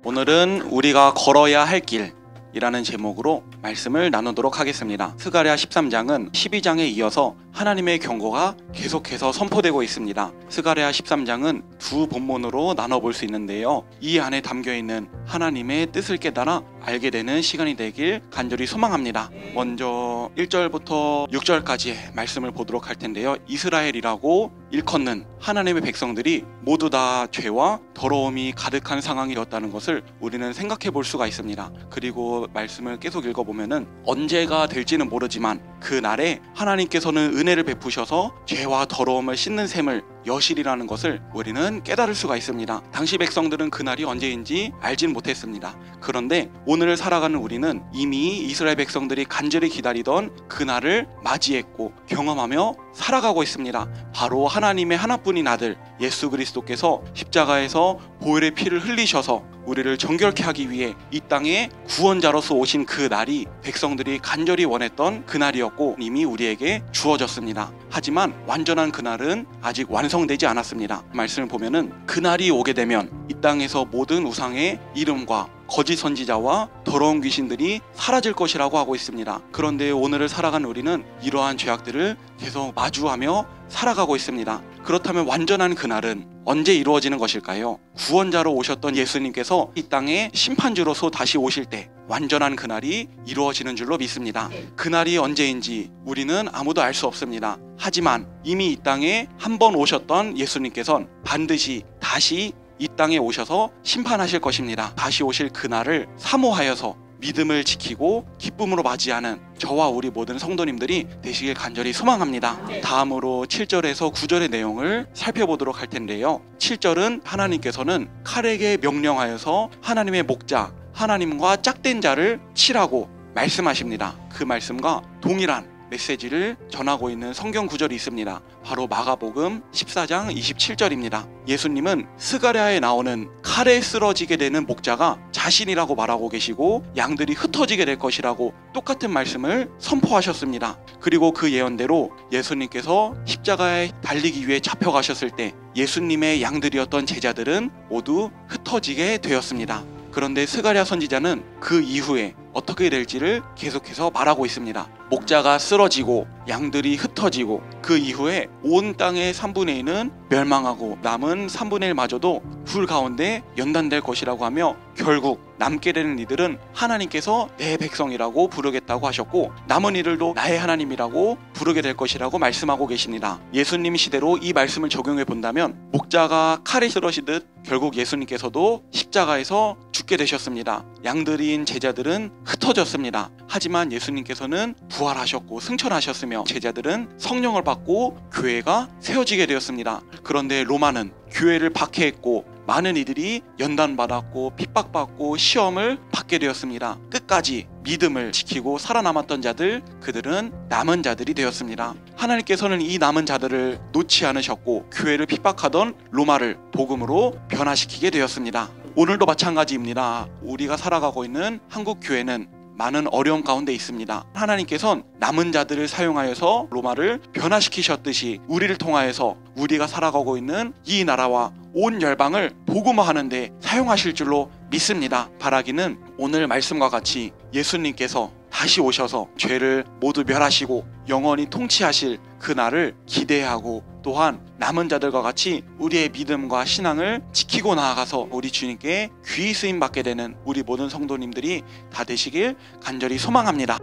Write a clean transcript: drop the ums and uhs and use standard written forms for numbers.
오늘은 우리가 걸어야 할 길이라는 제목으로 말씀을 나누도록 하겠습니다. 스가랴 13장은 12장에 이어서 하나님의 경고가 계속해서 선포되고 있습니다. 스가랴 13장은 두 본문으로 나눠볼 수 있는데요, 이 안에 담겨있는 하나님의 뜻을 깨달아 알게 되는 시간이 되길 간절히 소망합니다. 먼저 1절부터 6절까지의 말씀을 보도록 할 텐데요, 이스라엘이라고 일컫는 하나님의 백성들이 모두 다 죄와 더러움이 가득한 상황이었다는 것을 우리는 생각해 볼 수가 있습니다. 그리고 말씀을 계속 읽어보면은 언제가 될지는 모르지만 그날에 하나님께서는 은혜를 베푸셔서 죄와 더러움을 씻는 셈을 여실이라는 것을 우리는 깨달을 수가 있습니다. 당시 백성들은 그날이 언제인지 알진 못했습니다. 그런데 오늘을 살아가는 우리는 이미 이스라엘 백성들이 간절히 기다리던 그날을 맞이했고 경험하며 살아가고 있습니다. 바로 하나님의 하나뿐인 아들 예수 그리스도께서 십자가에서 보혈의 피를 흘리셔서 우리를 정결케 하기 위해 이 땅에 구원자로서 오신 그 날이 백성들이 간절히 원했던 그날이었고 이미 우리에게 주어졌습니다. 하지만 완전한 그날은 아직 완성되지 않았습니다. 말씀을 보면은 그날이 오게 되면 이 땅에서 모든 우상의 이름과 거짓 선지자와 더러운 귀신들이 사라질 것이라고 하고 있습니다. 그런데 오늘을 살아가는 우리는 이러한 죄악들을 계속 마주하며 살아가고 있습니다. 그렇다면 완전한 그날은 언제 이루어지는 것일까요? 구원자로 오셨던 예수님께서 이 땅에 심판주로서 다시 오실 때 완전한 그날이 이루어지는 줄로 믿습니다. 그날이 언제인지 우리는 아무도 알 수 없습니다. 하지만 이미 이 땅에 한 번 오셨던 예수님께서는 반드시 다시 이 땅에 오셔서 심판하실 것입니다. 다시 오실 그날을 사모하여서 믿음을 지키고 기쁨으로 맞이하는 저와 우리 모든 성도님들이 되시길 간절히 소망합니다. 다음으로 7절에서 9절의 내용을 살펴보도록 할 텐데요, 7절은 하나님께서는 칼에게 명령하여서 하나님의 목자 하나님과 짝된 자를 치라고 말씀하십니다. 그 말씀과 동일한 메시지를 전하고 있는 성경 구절이 있습니다. 바로 마가복음 14장 27절입니다. 예수님은 스가랴에 나오는 칼에 쓰러지게 되는 목자가 자신이라고 말하고 계시고 양들이 흩어지게 될 것이라고 똑같은 말씀을 선포하셨습니다. 그리고 그 예언대로 예수님께서 십자가에 달리기 위해 잡혀가셨을 때 예수님의 양들이었던 제자들은 모두 흩어지게 되었습니다. 그런데 스가랴 선지자는 그 이후에 어떻게 될지를 계속해서 말하고 있습니다. 목자가 쓰러지고 양들이 흩어지고 그 이후에 온 땅의 3분의 1은 멸망하고 남은 3분의 1마저도 불 가운데 연단될 것이라고 하며 결국 남게 되는 이들은 하나님께서 내 백성이라고 부르겠다고 하셨고 남은 이들도 나의 하나님이라고 부르게 될 것이라고 말씀하고 계십니다. 예수님 시대로 이 말씀을 적용해 본다면 목자가 칼에 쓰러지듯 결국 예수님께서도 십자가에서 죽게 되셨습니다. 양들인 제자들은 흩어졌습니다. 하지만 예수님께서는 부활하셨고 승천하셨으며 제자들은 성령을 받고 교회가 세워지게 되었습니다. 그런데 로마는 교회를 박해했고 많은 이들이 연단받았고 핍박받고 시험을 받게 되었습니다. 끝까지 믿음을 지키고 살아남았던 자들, 그들은 남은 자들이 되었습니다. 하나님께서는 이 남은 자들을 놓지 않으셨고 교회를 핍박하던 로마를 복음으로 변화시키게 되었습니다. 오늘도 마찬가지입니다. 우리가 살아가고 있는 한국 교회는 많은 어려움 가운데 있습니다. 하나님께서는 남은 자들을 사용하여서 로마를 변화시키셨듯이 우리를 통하여서 우리가 살아가고 있는 이 나라와 온 열방을 복음화하는 데 사용하실 줄로 믿습니다. 바라기는 오늘 말씀과 같이 예수님께서 다시 오셔서 죄를 모두 멸하시고 영원히 통치하실 그날을 기대하고 또한 남은 자들과 같이 우리의 믿음과 신앙을 지키고 나아가서 우리 주님께 귀히 쓰임 받게 되는 우리 모든 성도님들이 다 되시길 간절히 소망합니다.